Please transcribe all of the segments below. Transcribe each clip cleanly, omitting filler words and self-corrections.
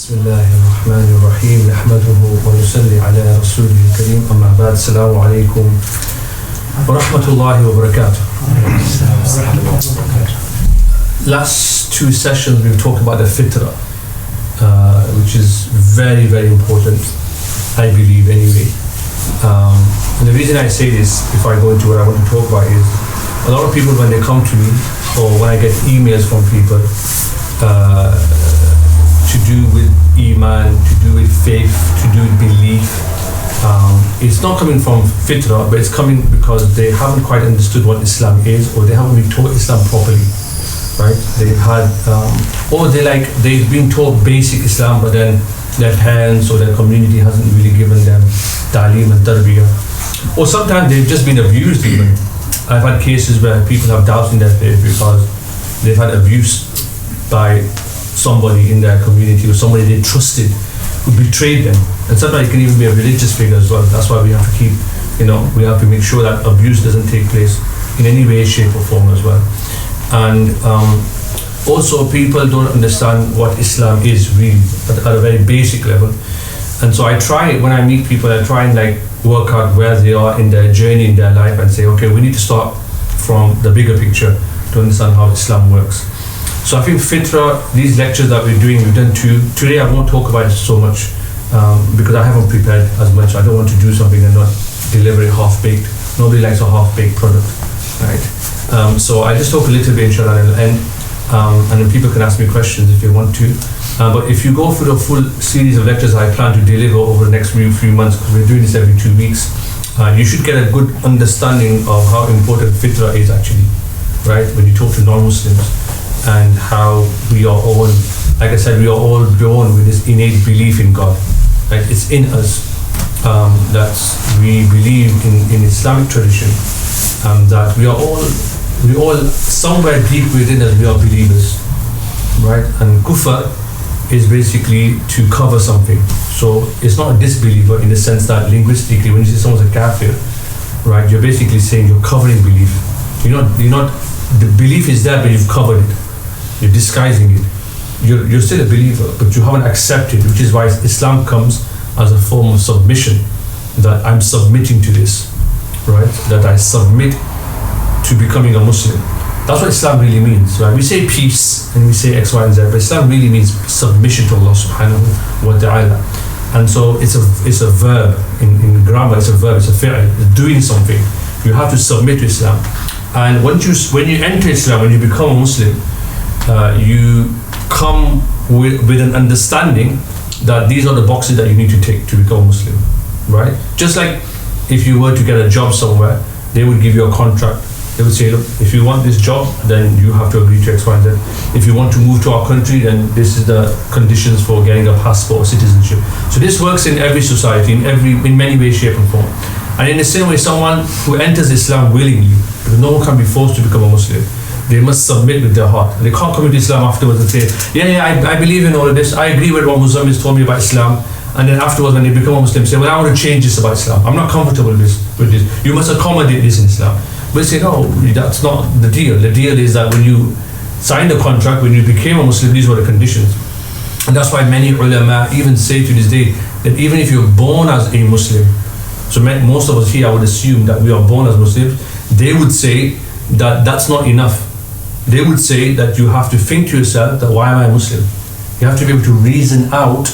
بسم الله الرحمن الرحيم نحمده ونصلي على رسوله الكريم أما بعد السلام عليكم ورحمة الله وبركاته. Last two sessions we've talked about the fitrah, which is very, very important, I believe anyway. And the reason I say this, if I go into what I want to talk about, is a lot of people when they come to me or when I get emails from people to do with iman, to do with faith, to do with belief, it's not coming from fitrah, but it's coming because they haven't quite understood what Islam is, or they haven't been taught Islam properly, right? They've had, or they've been taught basic Islam, but then their parents or their community hasn't really given them ta'aleem and tarbiyah, or sometimes they've just been abused even. I've had cases where people have doubts in their faith because they've had abuse by somebody in their community or somebody they trusted who betrayed them. And sometimes it can even be a religious figure as well. That's why we have to keep, we have to make sure that abuse doesn't take place in any way, shape or form as well. And also people don't understand what Islam is really at a very basic level. And so I try, when I meet people, I try and work out where they are in their journey in their life and say, okay, we need to start from the bigger picture to understand how Islam works. So I think fitrah, these lectures that we're doing, we've done two. Today I won't talk about it so much because I haven't prepared as much. I don't want to do something and not deliver it half-baked. Nobody likes a half-baked product, right? So I just talk a little bit inshallah at the end, and then people can ask me questions if they want to. But if you go through the full series of lectures I plan to deliver over the next few months, because we're doing this every 2 weeks, you should get a good understanding of how important fitrah is actually, right? When you talk to non-Muslims, and how we are all, like I said, we are all born with this innate belief in God, right? It's in us that we believe in Islamic tradition, that we all somewhere deep within us we are believers, right? And kufr is basically to cover something. So it's not a disbeliever in the sense that linguistically, when you say someone's a kafir, right, you're basically saying you're covering belief. You're not. The belief is there, but you've covered it. You're disguising it. You're still a believer, but you haven't accepted, which is why Islam comes as a form of submission, that I'm submitting to this, right? That I submit to becoming a Muslim. That's what Islam really means, right? We say peace and we say X, Y, and Z, but Islam really means submission to Allah subhanahu wa ta'ala. And so it's a verb, in grammar it's a verb, it's a fi'l, it's doing something. You have to submit to Islam. And when you enter Islam, when you become a Muslim, you come with an understanding that these are the boxes that you need to take to become a Muslim, right? Just like if you were to get a job somewhere, they would give you a contract. They would say, look, if you want this job, then you have to agree to X, Y, and Z. If you want to move to our country, then this is the conditions for getting a passport or citizenship. So this works in every society, in many ways, shape and form. And in the same way, someone who enters Islam willingly, because no one can be forced to become a Muslim, they must submit with their heart. They can't come into Islam afterwards and say, I believe in all of this, I agree with what Muslims told me about Islam, and then afterwards when they become a Muslim say, well, I want to change this about Islam, I'm not comfortable with this, you must accommodate this in Islam. But they say, no, that's not the deal. The deal is that when you signed the contract, when you became a Muslim, these were the conditions. And that's why many ulama even say to this day, that even if you're born as a Muslim, so most of us here, I would assume that we are born as Muslims, they would say that that's not enough. They would say that you have to think to yourself that why am I a Muslim? You have to be able to reason out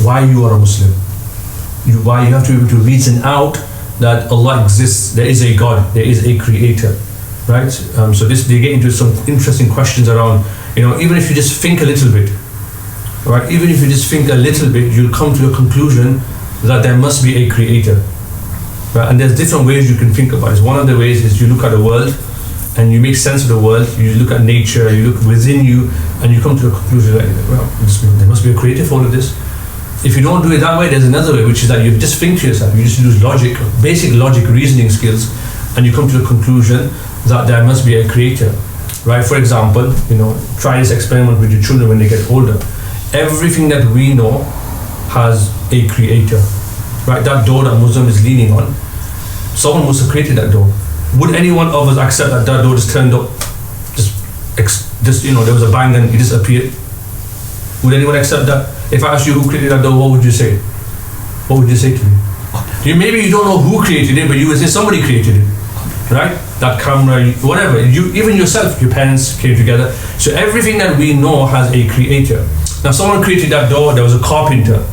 why you are a Muslim. You have to be able to reason out that Allah exists, there is a God, there is a creator, right? So they get into some interesting questions around, even if you just think a little bit, right? Even if you just think a little bit, you'll come to a conclusion that there must be a creator, right? And there's different ways you can think about it. One of the ways is you look at the world and you make sense of the world, you look at nature, you look within you, and you come to a conclusion like, well, there must be a creator for all of this. If you don't do it that way, there's another way, which is that you just think to yourself, you just use logic, basic logic, reasoning skills, and you come to the conclusion that there must be a creator, right? For example, try this experiment with your children when they get older. Everything that we know has a creator, right? That door that Muslim is leaning on, someone must have created that door. Would any one of us accept that door just turned up, just there was a bang and it disappeared? Would anyone accept that? If I asked you who created that door, what would you say? What would you say to me? Maybe you don't know who created it, but you would say somebody created it, right? That camera, whatever. Even yourself, your parents came together. So everything that we know has a creator. Now someone created that door, there was a carpenter.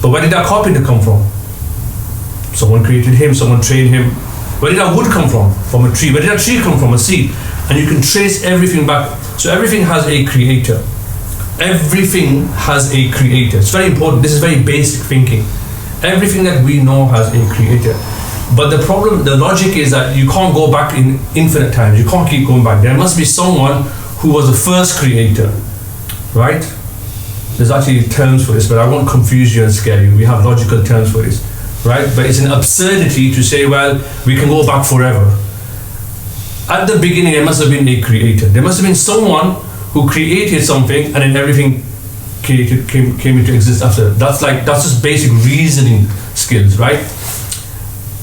But where did that carpenter come from? Someone created him, someone trained him. Where did that wood come from? From a tree. Where did that tree come from? A seed. And you can trace everything back. So everything has a creator. Everything has a creator. It's very important. This is very basic thinking. Everything that we know has a creator. But the problem, the logic is that you can't go back in infinite times. You can't keep going back. There must be someone who was the first creator, right? There's actually terms for this, but I won't confuse you and scare you. We have logical terms for this, right? But it's an absurdity to say, well, we can go back forever. At the beginning, there must have been a creator. There must have been someone who created something, and then everything came into existence after. That's just basic reasoning skills, right?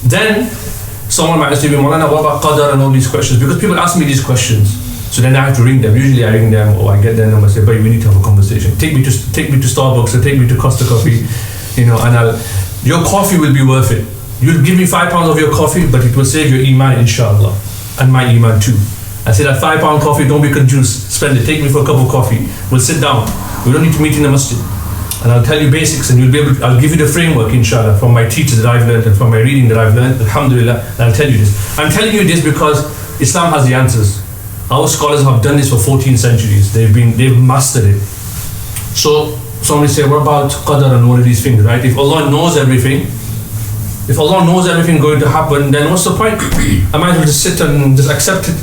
Then someone might say, Maulana, what about Qadar and all these questions? Because people ask me these questions, so then I have to ring them. Usually I ring them, or I get their number, say, but we need to have a conversation. Take me to Starbucks, or take me to Costa Coffee, and your coffee will be worth it. You'll give me £5 of your coffee, but it will save your iman, inshallah, and my iman too. I say that £5 coffee, don't be confused, spend it, take me for a cup of coffee. We'll sit down. We don't need to meet in the masjid. And I'll tell you basics, and I'll give you the framework, inshallah, from my teachers that I've learned and from my reading that I've learned, alhamdulillah, and I'll tell you this. I'm telling you this because Islam has the answers. Our scholars have done this for 14 centuries. They've mastered it. So somebody say, what about Qadar and all of these things, right? If Allah knows everything going to happen, then what's the point? I might as well just sit and just accept it.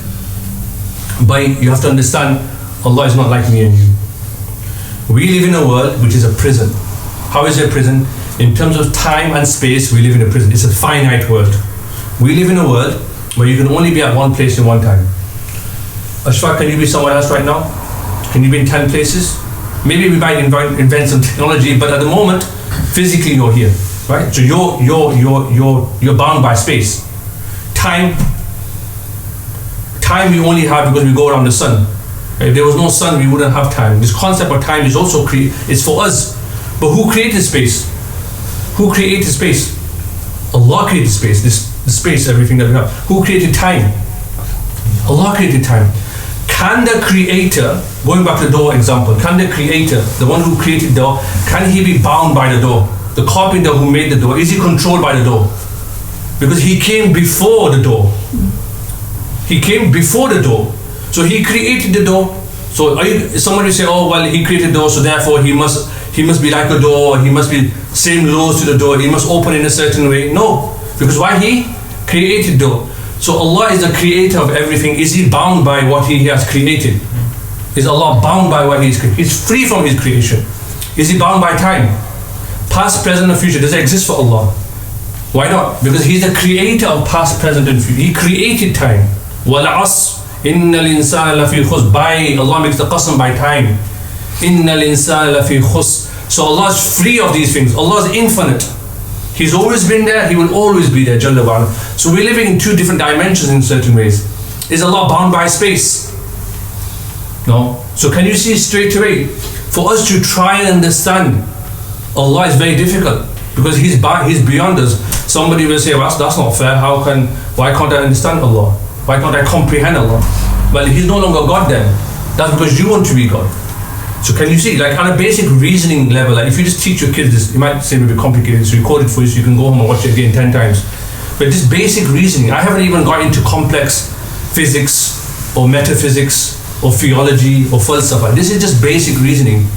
But you have to understand, Allah is not like me and you. We live in a world which is a prison. How is it a prison? In terms of time and space, we live in a prison. It's a finite world. We live in a world where you can only be at one place in one time. Ashfaq, can you be somewhere else right now? Can you be in 10 places? Maybe we might invent some technology, but at the moment, physically you're here, right? So you're bound by space. Time we only have because we go around the sun. If there was no sun, we wouldn't have time. This concept of time is also it's for us. But who created space? Who created space? Allah created space. The space, everything that we have. Who created time? Allah created time. Can the creator, going back to the door example, can the creator, the one who created the door, can he be bound by the door? The carpenter who made the door, is he controlled by the door? Because he came before the door. He came before the door. So he created the door. So somebody say, oh well, he created the door, so therefore he must be like a door, he must be same laws to the door, he must open in a certain way. No, because why? He created the door. So Allah is the creator of everything. Is he bound by what he has created? Is Allah bound by what he's created? He's free from his creation. Is he bound by time? Past, present and future, does it exist for Allah? Why not? Because he's the creator of past, present and future. He created time. Wal asr innal insana lafi khusr. By Allah makes the qasam by time. Innal insana lafi khusr. So Allah is free of these things. Allah is infinite. He's always been there, he will always be there, Jalla wa'ala. So we're living in two different dimensions in certain ways. Is Allah bound by space? No. So can you see straight away, for us to try and understand Allah is very difficult, because He's beyond us. Somebody will say, well, that's not fair, why can't I understand Allah? Why can't I comprehend Allah? Well, He's no longer God then. That's because you want to be God. So can you see, like on a basic reasoning level, like if you just teach your kids this, you might say maybe complicated, so record it for you so you can go home and watch it again 10 times. But this basic reasoning, I haven't even got into complex physics or metaphysics or theology or falsafa. This is just basic reasoning.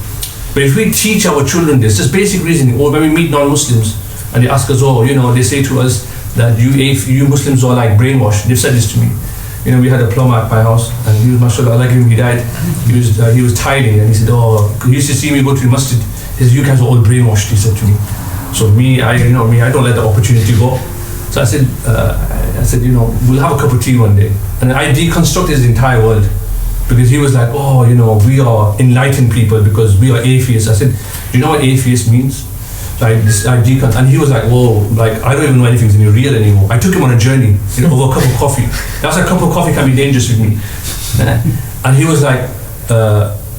But if we teach our children this, just basic reasoning, or when we meet non-Muslims and they ask us, oh, they say to us that you Muslims are like brainwashed. They've said this to me. We had a plumber at my house, and he was, mashallah, like him, he died. He was tiling, and he said, oh, he used to see me go to the masjid. He said, you guys are all brainwashed, he said to me. So I don't let the opportunity go. So I said, we'll have a cup of tea one day. And I deconstructed his entire world, because he was like, oh, we are enlightened people because we are atheists. I said, do you know what atheist means? And he was like, whoa, like I don't even know anything's real anymore. I took him on a journey, over a cup of coffee. That's a cup of coffee can be dangerous with me. And he was like,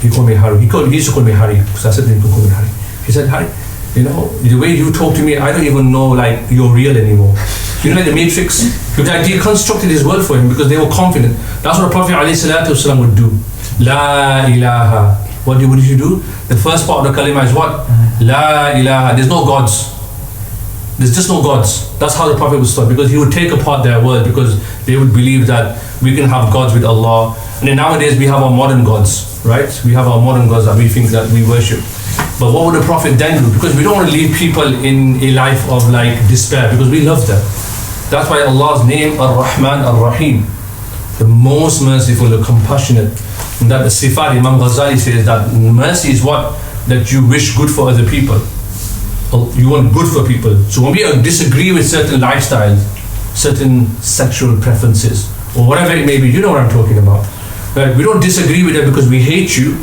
He called me Harry. He used to call me Harry. So I said, you can call me Harry. He said, Harry, you know, the way you talk to me, I don't even know like you're real anymore. You know, like the Matrix, because I deconstructed his word for him because they were confident. That's what the Prophet ﷺ would do. La ilaha. What did you do? The first part of the kalima is what? La ilaha. There's no gods. There's just no gods. That's how the Prophet would start, because he would take apart their word, because they would believe that we can have gods with Allah. And then nowadays we have our modern gods, right? We have our modern gods that we think that we worship. But what would the Prophet then do? Because we don't want to leave people in a life of like despair, because we love them. That's why Allah's name, Ar-Rahman, Ar-Rahim, the most merciful, the compassionate. And that the Sifat, Imam Ghazali says that mercy is what? That you wish good for other people. You want good for people. So when we disagree with certain lifestyles, certain sexual preferences, or whatever it may be, you know what I'm talking about. Right? We don't disagree with it because we hate you.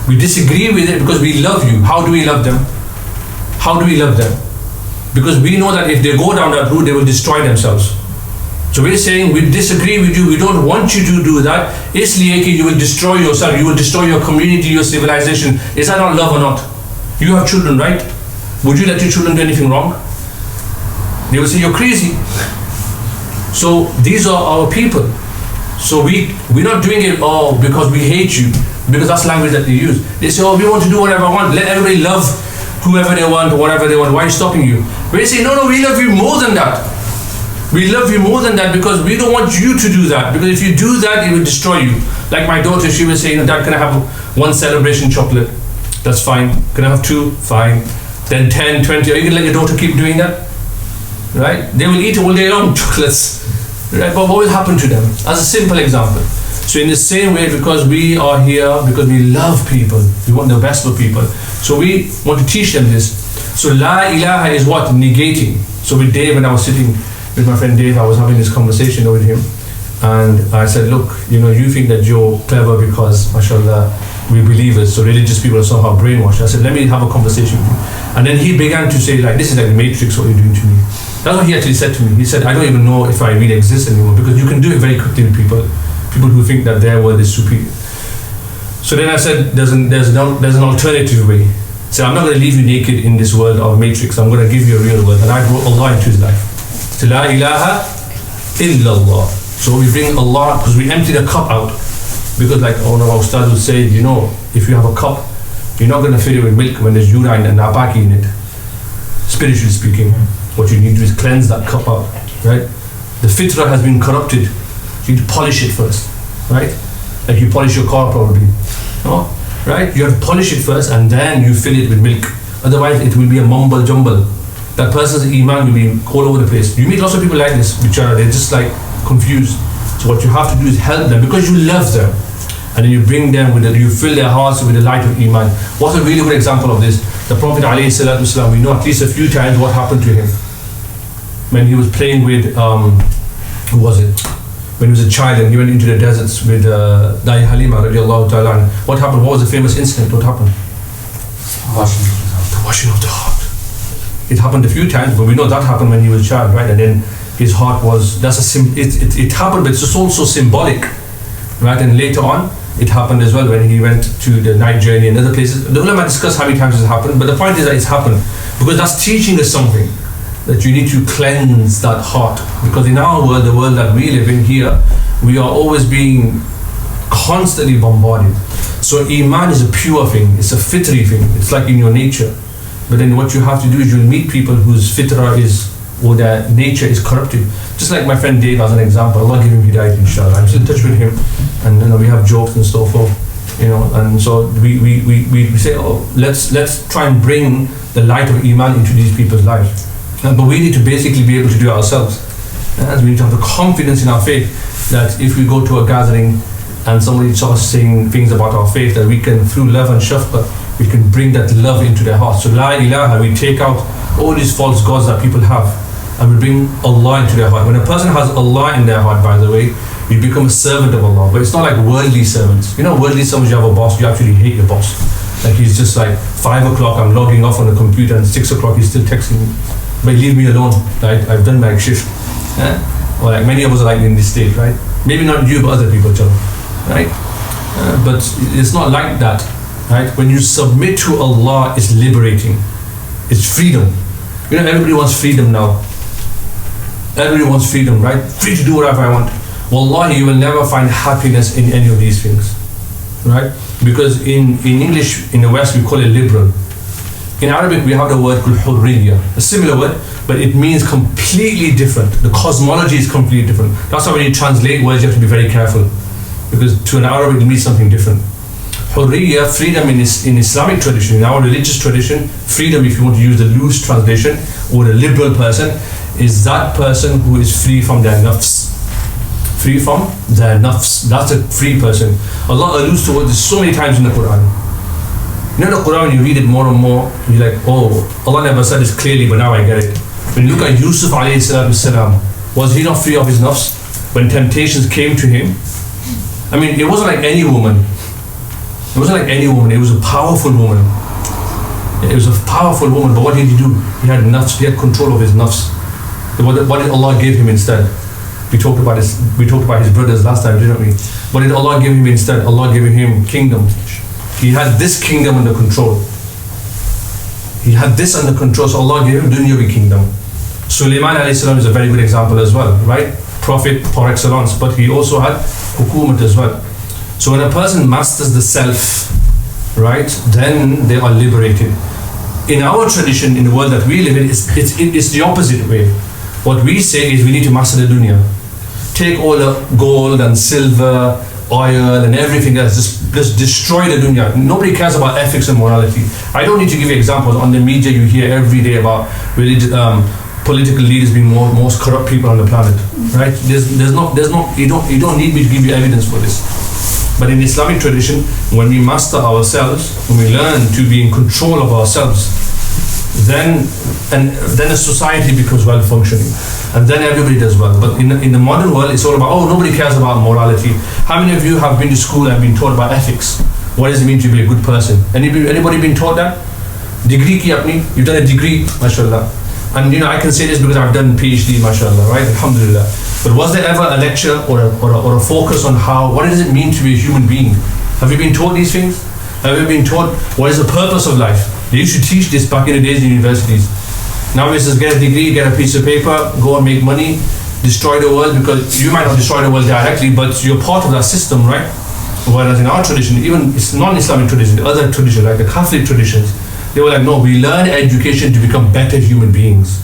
We disagree with it because we love you. How do we love them? How do we love them? Because we know that if they go down that route, they will destroy themselves. So we're saying we disagree with you, we don't want you to do that. Isliye ki you will destroy yourself, you will destroy your community, your civilization. Is that not love or not? You have children, right? Would you let your children do anything wrong? They will say you're crazy. So these are our people. So we're not doing it all because we hate you, because that's language that they use. They say, oh, we want to do whatever I want. Let everybody love whoever they want, whatever they want. Why are you stopping you? We say, no, we love you more than that. We love you more than that because we don't want you to do that. Because if you do that, it will destroy you. Like my daughter, she was saying, Dad, can I have one celebration chocolate? That's fine. Can I have two? Fine. Then 10, 20. Are you going to let your daughter keep doing that? Right? They will eat all day long chocolates. Right? But what will happen to them? As a simple example. So in the same way, because we are here, because we love people, we want the best for people. So we want to teach them this. So La ilaha is what? Negating. So with Dave, when I was sitting with my friend Dave, I was having this conversation with him. And I said, look, you think that you're clever because, mashallah, we believers, so religious people are somehow brainwashed. I said, let me have a conversation with you. And then he began to say, like, this is like the Matrix, what you're doing to me. That's what he actually said to me. He said, I don't even know if I really exist anymore, because you can do it very quickly with people who think that their word is superior. So then I said, there's an alternative way. So I'm not going to leave you naked in this world of Matrix. I'm going to give you a real word. And I brought Allah into his life. So La ilaha illallah. So we bring Allah, because we empty the cup out. Because like one of our ustads would say, if you have a cup, you're not going to fill it with milk when there's urine and nabaki in it. Spiritually speaking, what you need to do is cleanse that cup out, right? The fitrah has been corrupted. You need to polish it first, right? Like you polish your car probably, no? Right? You have to polish it first and then you fill it with milk. Otherwise it will be a mumble jumble. That person's iman will be all over the place. You meet lots of people like this, they're just like confused. So what you have to do is help them because you love them. And then you bring them you fill their hearts with the light of iman. What's a really good example of this? The Prophet ﷺ, we know at least a few times what happened to him. When he was playing with, who was it? When he was a child and he went into the deserts with Dai Halima radiallahu ta'ala. What happened? What was the famous incident? What happened? The washing of the heart. It happened a few times, but we know that happened when he was a child, right? And then his heart was, it happened, but it's also symbolic, right? And later on, it happened as well when he went to the night journey and other places. The ulama discuss how many times it happened, but the point is that it's happened because that's teaching us something, that you need to cleanse that heart. Because in our world, the world that we live in here, we are always being constantly bombarded. So iman is a pure thing, it's a fitri thing, it's like in your nature. But then what you have to do is you'll meet people whose fitrah or their nature is corrupted. Just like my friend Dave as an example, Allah give him hidayat inshallah. I'm still in touch with him and we have jokes and so forth, and so we say, let's try and bring the light of iman into these people's lives. But we need to basically be able to do it ourselves. And we need to have the confidence in our faith that if we go to a gathering and somebody starts saying things about our faith, that we can, through love and shafqat, we can bring that love into their hearts. So La ilaha, we take out all these false gods that people have and we bring Allah into their heart. When a person has Allah in their heart, by the way, you become a servant of Allah. But it's not like worldly servants. Worldly servants, you have a boss, you actually hate your boss. Like he's just like 5 o'clock, I'm logging off on the computer, and 6 o'clock he's still texting me. But leave me alone, right? I've done my shift. Or like many of us are like in this state, right? Maybe not you, but other people too, right? But it's not like that, right? When you submit to Allah, it's liberating. It's freedom. You know, everybody wants freedom now. Everybody wants freedom, right? Free to do whatever I want. Wallahi, you will never find happiness in any of these things, right? Because in English, in the West, we call it liberal. In Arabic, we have the word called hurriya, a similar word, but it means completely different. The cosmology is completely different. That's why when you translate words, you have to be very careful, because to an Arab, it means something different. Hurriya, freedom in Islamic tradition, in our religious tradition, freedom, if you want to use the loose translation, or the liberal person, is that person who is free from their nafs. Free from their nafs. That's a free person. Allah alludes to this so many times in the Quran. You know, the Quran, when you read it more and more, you're like, oh, Allah never said this clearly, but now I get it. When you look at Yusuf alayhi salatu salam, was he not free of his nafs when temptations came to him? I mean, it wasn't like any woman. It wasn't like any woman. It was a powerful woman. It was a powerful woman, but what did he do? He had nafs. He had control of his nafs. What did Allah give him instead? We talked about his brothers last time, didn't we? What did Allah give him instead? Allah gave him kingdom. He had this kingdom under control. He had this under control, so Allah gave him dunyawi kingdom. Sulaiman alayhi salam is a very good example as well, right? Prophet par excellence, but he also had hukumat as well. So when a person masters the self, right, then they are liberated. In our tradition, in the world that we live in, it's the opposite way. What we say is we need to master the dunya. Take all the gold and silver, oil and everything else, just destroy the dunya. Nobody cares about ethics and morality. I don't need to give you examples. On the media you hear every day about political leaders being most corrupt people on the planet, right? You don't need me to give you evidence for this. But in Islamic tradition, when we master ourselves, when we learn to be in control of ourselves, then a society becomes well functioning, and then everybody does well. But in the modern world, it's all about, oh, nobody cares about morality. How many of you have been to school and been taught about ethics? What does it mean to be a good person? Anybody been taught that? Degree ki apni? You've done a degree, mashallah. And you know, I can say this because I've done PhD, mashallah, right? Alhamdulillah. But was there ever a lecture or a focus on what does it mean to be a human being? Have you been taught these things? Have you been taught what is the purpose of life? They used to teach this back in the days in universities. Now it's just get a degree, get a piece of paper, go and make money, destroy the world, because you might not destroy the world directly, but you're part of that system, right? Whereas in our tradition, even it's non-Islamic tradition, the other traditions, like the Catholic traditions, they were like, no, we learn education to become better human beings.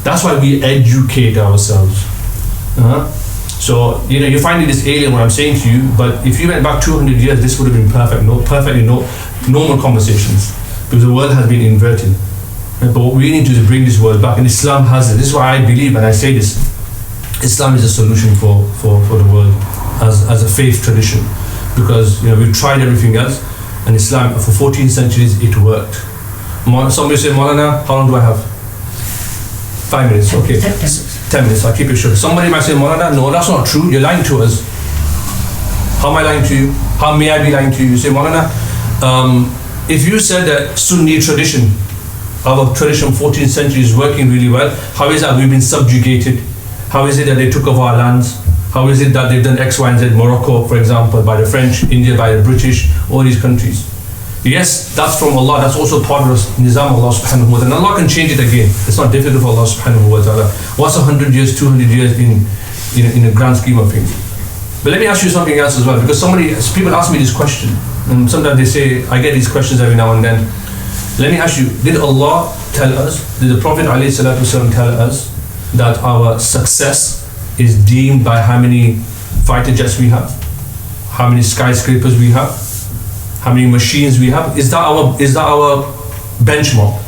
That's why we educate ourselves. So, you know, you're finding this alien what I'm saying to you, but if you went back 200 years, this would have been perfectly normal conversations, because the world has been inverted. But what we need to do is bring this world back, and Islam has it. This is why I believe, and I say this, Islam is a solution for the world as a faith tradition, because you know we've tried everything else, and Islam for 14 centuries it worked. Somebody say, Maulana, how long do I have? 5 minutes, okay. 10 minutes, I'll keep it short. Somebody might say, Maulana, no, that's not true, you're lying to us. How am I lying to you? How may I be lying to you? You say, Maulana, if you said that Sunni tradition, our tradition 14th century is working really well, how is that we've been subjugated? How is it that they took over our lands? How is it that they've done X, Y, and Z, Morocco, for example, by the French, India by the British, all these countries? Yes, that's from Allah, that's also part of the Nizam of Allah subhanahu wa ta'ala. And Allah can change it again. It's not difficult for Allah subhanahu wa ta'ala. What's 100 years, 200 years in a grand scheme of things? But let me ask you something else as well, because people ask me this question, and sometimes they say, I get these questions every now and then. Let me ask you, did Allah tell us, did the Prophet ﷺ tell us that our success is deemed by how many fighter jets we have, how many skyscrapers we have, how many machines we have? Is that our benchmark?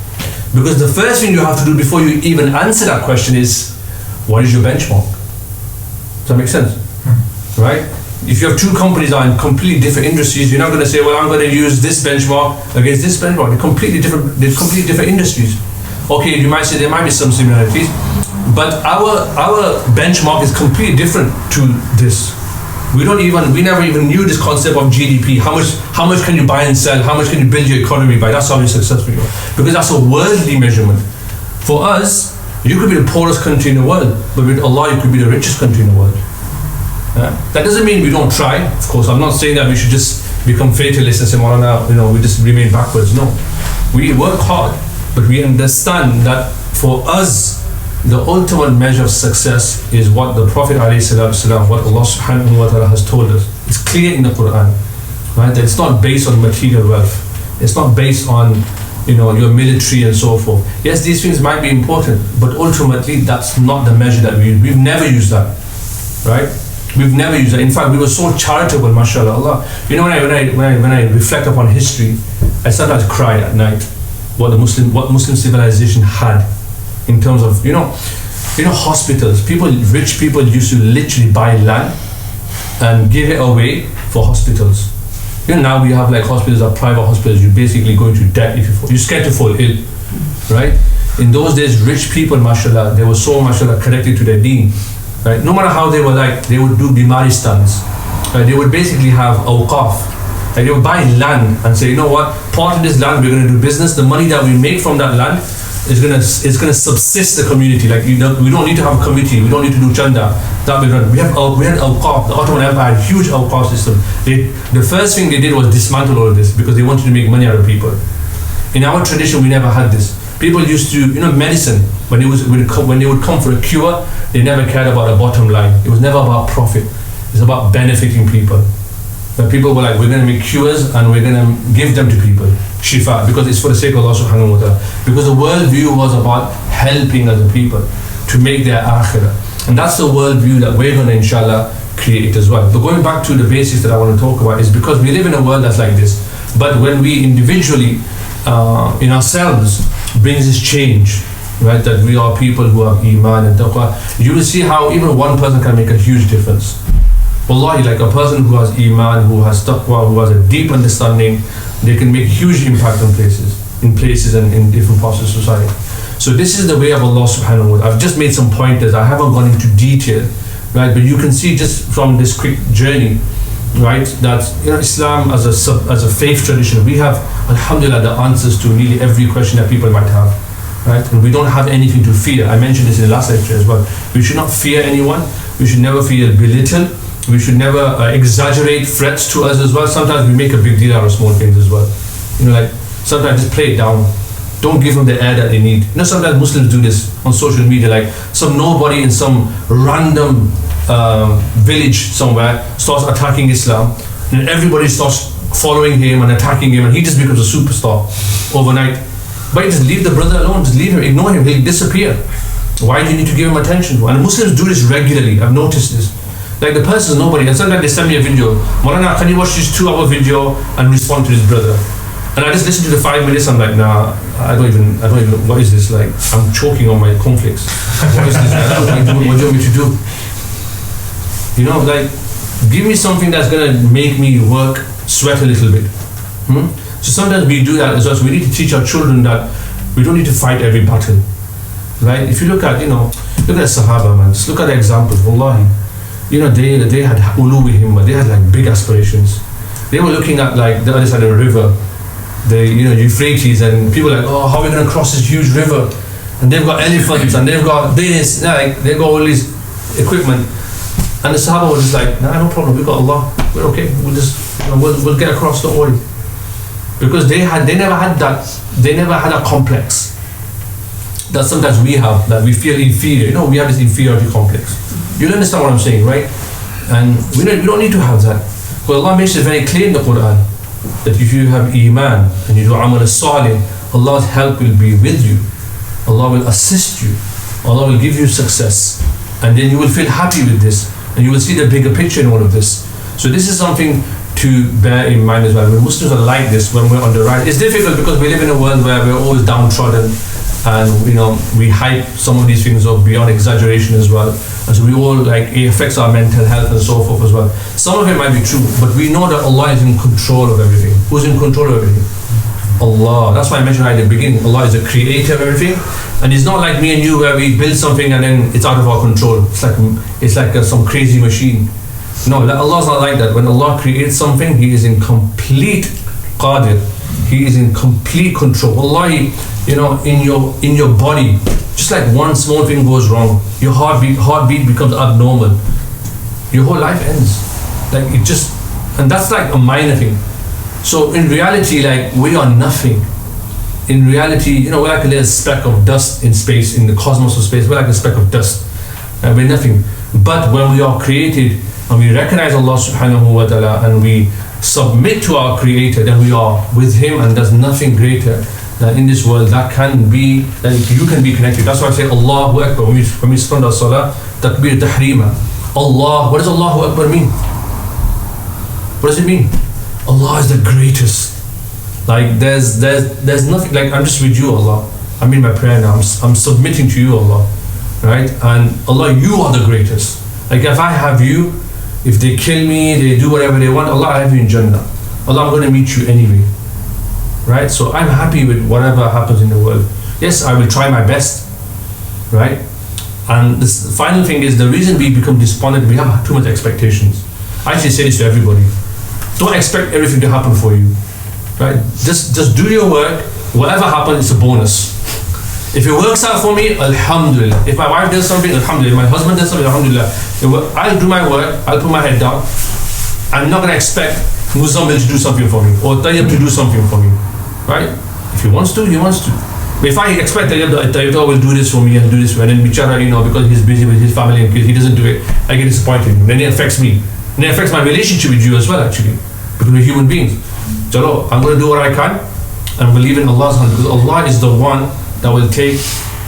Because the first thing you have to do before you even answer that question is, what is your benchmark? Does that make sense? Right? If you have two companies that are in completely different industries, you're not going to say, well, I'm going to use this benchmark against this benchmark. They're completely different industries. Okay, you might say there might be some similarities, but our benchmark is completely different to this. We never even knew this concept of GDP. How much can you buy and sell? How much can you build your economy by? That's how you're successful. Because that's a worldly measurement. For us, you could be the poorest country in the world, but with Allah, you could be the richest country in the world. That doesn't mean we don't try. Of course, I'm not saying that we should just become fatalists and say, Maulana, we just remain backwards. No, we work hard, but we understand that for us, the ultimate measure of success is what the Prophet ﷺ, what Allah subhanahu wa ta'ala has told us. It's clear in the Quran, right? That it's not based on material wealth. It's not based on your military and so forth. Yes, these things might be important, but ultimately that's not the measure that we've never used that, right? We've never used that. In fact, we were so charitable, mashallah. Allah. When I reflect upon history, I sometimes cry at night what Muslim civilization had in terms of hospitals. Rich people used to literally buy land and give it away for hospitals. Now we have like hospitals are private hospitals. You basically go into debt if you're scared to fall ill, right? In those days, rich people, mashallah, they were so mashallah connected to their deen, right? No matter how they were, like they would do bimaristans, right? They would basically have awqaf, like they would buy land and say, part of this land we're going to do business. The money that we make from that land is going to subsist the community. Like we don't need to have a committee. We don't need to do chanda. That we run. We had awqaf. The Ottoman Empire had a huge awqaf system. The first thing they did was dismantle all of this because they wanted to make money out of people. In our tradition, we never had this. People used to, medicine. When they would come for a cure, they never cared about the bottom line. It was never about profit. It's about benefiting people. But people were like, we're going to make cures and we're going to give them to people. Shifa, because it's for the sake of Allah subhanahu wa ta'ala. Because the worldview was about helping other people to make their akhirah. And that's the worldview that we're going to inshallah create as well. But going back to the basics that I want to talk about is because we live in a world that's like this. But when we individually, in ourselves, brings this change, right? That we are people who have iman and taqwa. You will see how even one person can make a huge difference. Wallahi, like a person who has iman, who has taqwa, who has a deep understanding, they can make huge impact in places and in different parts of society. So this is the way of Allah subhanahu wa ta'ala. I've just made some pointers. I haven't gone into detail, right? But you can see just from this quick journey, right, that Islam as a faith tradition, we have, alhamdulillah, the answers to nearly every question that people might have, right? And we don't have anything to fear. I mentioned this in the last lecture as well. We should not fear anyone. We should never feel belittled. We should never exaggerate threats to us as well. Sometimes we make a big deal out of small things as well. Like sometimes just play it down. Don't give them the air that they need. Sometimes Muslims do this on social media, like some nobody in some random village somewhere starts attacking Islam, and everybody starts following him and attacking him, and he just becomes a superstar overnight. But you just leave the brother alone, just leave him, ignore him, he'll disappear. Why do you need to give him attention? And Muslims do this regularly. I've noticed this. Like the person is nobody, and sometimes they send me a video. Maulana, can you watch this 2-hour video and respond to this brother? And I just listen to the 5 minutes. I'm like, nah, I don't even. What is this? Like, I'm choking on my cornflakes. What is this? What do you want me to do? Like, give me something that's gonna make me work, sweat a little bit. So sometimes we do that as well. So we need to teach our children that we don't need to fight every battle, right? If you look at, look at Sahaba, man. Just look at the examples. Wallahi. They had uluwi himma, they had like big aspirations. They were looking at like the other side of the river, the Euphrates, and people were like, oh, how are we going to cross this huge river? And they've got elephants and they've got this, like they've got all this equipment. And the Sahaba were just like, nah, no problem, we've got Allah, we're okay, we'll get across, don't worry. Because they never had a complex that sometimes we have, that we feel inferior. We have this inferiority complex. You'll understand what I'm saying, right? And we don't need to have that. But Allah makes it very clear in the Quran that if you have iman and you do amal salih, Allah's help will be with you. Allah will assist you. Allah will give you success. And then you will feel happy with this. And you will see the bigger picture in all of this. So this is something to bear in mind as well. When Muslims are like this, when we're on the right, it's difficult because we live in a world where we're always downtrodden. And we hype some of these things up beyond exaggeration as well. And so we all it affects our mental health and so forth as well. Some of it might be true, but we know that Allah is in control of everything. Who's in control of everything? Allah. That's why I mentioned right at the beginning, Allah is the creator of everything. And it's not like me and you where we build something and then it's out of our control. It's like some crazy machine. No, Allah's not like that. When Allah creates something, He is in complete qadir. He is in complete control. Wallahi, in your body, just like one small thing goes wrong, your heartbeat becomes abnormal. Your whole life ends. And that's like a minor thing. So in reality, like, we are nothing. In reality, we're like a little speck of dust in space, in the cosmos of space. We're like a speck of dust. We're nothing. But when we are created and we recognize Allah subhanahu wa ta'ala and we submit to our creator, then we are with him, and there's nothing greater than in this world that you can be connected. That's why I say Allahu Akbar when we spend our salah, takbir tahrima. Allah, what does Allahu Akbar mean? What does it mean? Allah is the greatest. Like there's nothing, like, I'm just with you, Allah. I'm in my prayer now. I'm submitting to you, Allah. Right? And Allah, you are the greatest. Like, if I have you, if they kill me, they do whatever they want, Allah, I have you in Jannah. Allah, I'm going to meet you anyway. Right? So I'm happy with whatever happens in the world. Yes, I will try my best. Right? And the final thing is, the reason we become despondent, we have too much expectations. I actually say this to everybody. Don't expect everything to happen for you. Right? Just do your work. Whatever happens, it's a bonus. If it works out for me, alhamdulillah. If my wife does something, alhamdulillah. If my husband does something, alhamdulillah. I'll do my work, I'll put my head down. I'm not going to expect Muzammil to do something for me, or Tayyib to do something for me. Right? If he wants to, he wants to. But if I expect Tayyib will do this for me and do this for me, and then bichara, because he's busy with his family and kids, he doesn't do it, I get disappointed. Then it affects me. And it affects my relationship with you as well, actually. Because we're human beings. Chalo, I'm going to do what I can and believe in Allah's hand, because Allah is the one that will take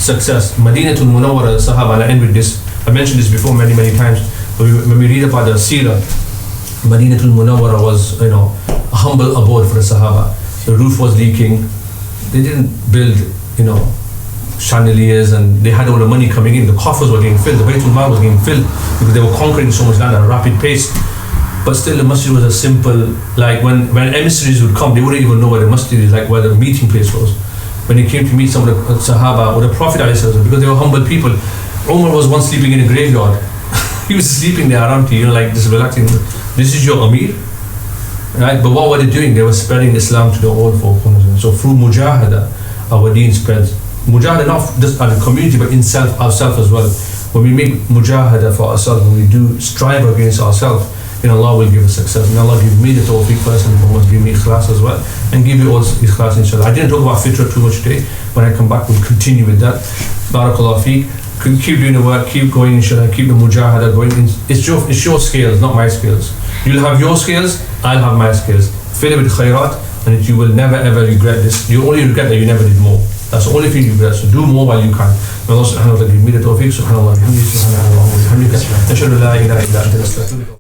success. Madinatul Munawwara, the Sahaba, and I end with this. I mentioned this before many times. When we read about the Seerah, Madinatul Munawwara was, a humble abode for the Sahaba. The roof was leaking. They didn't build, chandeliers, and they had all the money coming in. The coffers were getting filled. The Baytul Mal was getting filled because they were conquering so much land at a rapid pace. But still, the masjid was a simple, like when emissaries would come, they wouldn't even know where the masjid is, like where the meeting place was. When he came to meet some of the Sahaba or the Prophet, because they were humble people. Umar was once sleeping in a graveyard. He was sleeping there around, like just relaxing. This is your Amir, right? But what were they doing? They were spreading Islam to the all four corners. So through mujahada, our deen spreads. Mujahada not just as a community, but in ourselves as well. When we make mujahada for ourselves, when we do strive against ourselves, then Allah will give us success. And Allah give me the tawfiq first and foremost, give me ikhlas as well, and give you all ikhlas, inshallah. I didn't talk about fitrah too much today. When I come back, we'll continue with that. Barakallah feek. Keep doing the work, keep going, inshallah, keep the mujahada going. It's your skills, not my skills. You'll have your skills, I'll have my skills. Fill it with khairat, and you will never ever regret this. You only regret that you never did more. That's the only thing you regret. So do more while you can. May Allah subhanahu wa ta'ala give me the tawfiq. Subhanallah, alhamdulillah, subhanallah, alhamdulillah. Nashhadu la ilaha illa anta, nastaghfiruka.